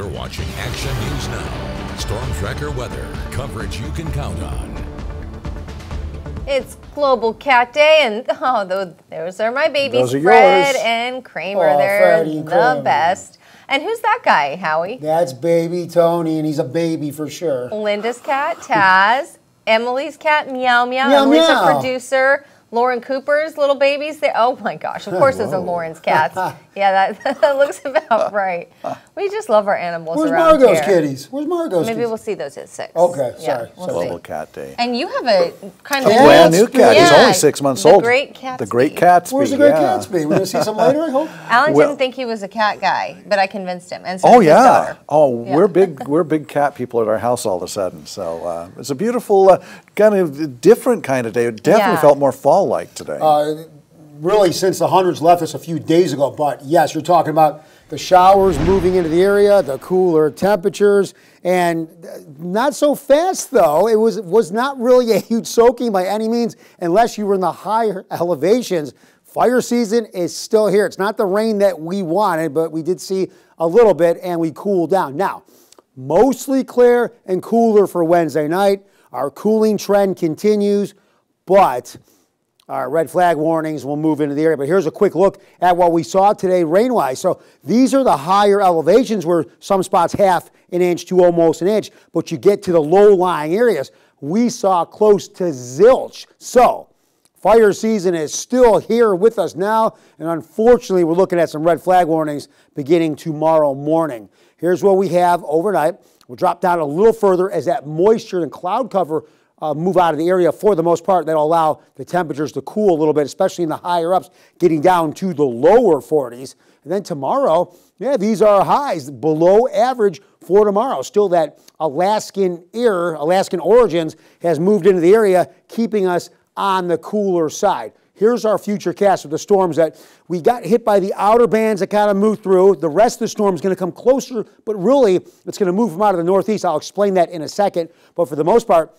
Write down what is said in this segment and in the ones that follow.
You're watching Action News Now. Storm Tracker weather. Coverage you can count on. It's Global Cat Day, and those are my babies, Those are Fred yours. and Kramer. Oh, They're Freddie and the Kramer. best. And who's that guy, Howie? That's baby Tony, and he's a baby for sure. Linda's cat, Taz. Emily's cat, Meow Meow. Meow Emily's Meow. our producer. Lauren Cooper's little babies. Oh my gosh! Of course, those are Lauren's cats. Yeah, that looks about right. We just love our animals Where's around Margot's here. kitties? Where's Margot's Maybe kitties? we'll see those at 6. Okay, Yeah, sorry. we'll Sorry. see. Global Cat Day. And you have a kind of Yeah, Brand new cat. He's Yeah, only 6 months the old. Great Gatsby. The Great Gatsby. Where's the great yeah. Gatsby? We're going to see some later, I hope? Alan Well- didn't think he was a cat guy, but I convinced him. And so Oh did his yeah. daughter. Oh, Yeah. we're big cat people at our house all of a sudden. So it's a beautiful, kind of different kind of day. It definitely Yeah. felt more fall-like today. Really, since the hundreds left us a few days ago, but yes, you're talking about the showers moving into the area, the cooler temperatures, and not so fast though. It was not really a huge soaking by any means, unless you were in the higher elevations. Fire season is still here. It's not the rain that we wanted, but we did see a little bit, and we cooled down. Now, mostly clear and cooler for Wednesday night. Our cooling trend continues, but our red flag warnings will move into the area. But here's a quick look at what we saw today rain-wise. So these are the higher elevations where some spots half an inch to almost an inch, but you get to the low-lying areas. We saw close to zilch. So fire season is still here with us now, and unfortunately, we're looking at some red flag warnings beginning tomorrow morning. Here's what we have overnight. We'll drop down a little further as that moisture and cloud cover move out of the area for the most part. That'll allow the temperatures to cool a little bit, especially in the higher ups, getting down to the lower 40s. And then tomorrow, yeah, these are highs below average for tomorrow. Still that Alaskan origins has moved into the area, keeping us on the cooler side. Here's our future cast of the storms that we got hit by the outer bands that kind of moved through. The rest of the storm is going to come closer, but really it's going to move from out of the northeast. I'll explain that in a second. But for the most part,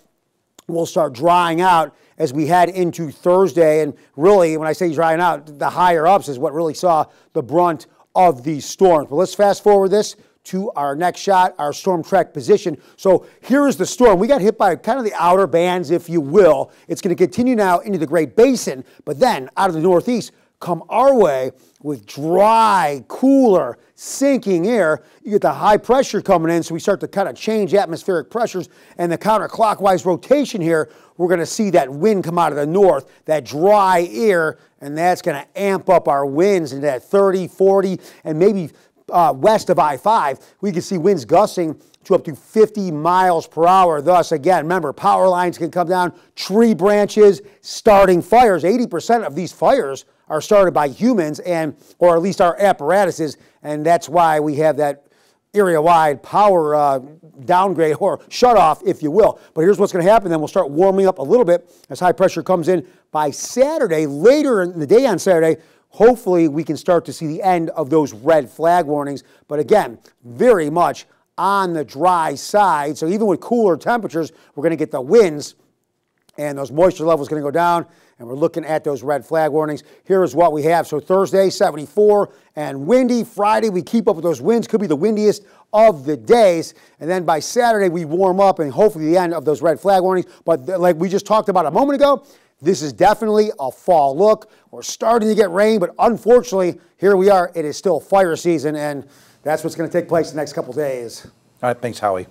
we'll start drying out as we head into Thursday. And really, when I say drying out, the higher ups is what really saw the brunt of these storms. But let's fast forward this to our next shot, our storm track position. So here is the storm. We got hit by kind of the outer bands, if you will. It's going to continue now into the Great Basin, but then out of the northeast, come our way with dry, cooler, sinking air. You get the high pressure coming in, so we start to kind of change atmospheric pressures, and the counterclockwise rotation here, we're going to see that wind come out of the north, that dry air, and that's going to amp up our winds into that 30, 40, and maybe west of I-5. We can see winds gusting to up to 50 miles per hour. Thus, again, remember, power lines can come down, tree branches, starting fires. 80% of these fires are started by humans, or at least our apparatuses, and that's why we have that area-wide power downgrade or shut-off, if you will. But here's what's going to happen. Then we'll start warming up a little bit as high pressure comes in by Saturday. Later in the day on Saturday, hopefully we can start to see the end of those red flag warnings. But again, very much on the dry side. So even with cooler temperatures, we're going to get the winds, and those moisture levels going to go down, and we're looking at those red flag warnings. Here is what we have. So Thursday, 74 and windy. Friday, we keep up with those winds. Could be the windiest of the days. And then by Saturday, we warm up, and hopefully the end of those red flag warnings. But like we just talked about a moment ago, this is definitely a fall look. We're starting to get rain, but unfortunately, here we are. It is still fire season, and that's what's going to take place the next couple days. All right, thanks, Howie.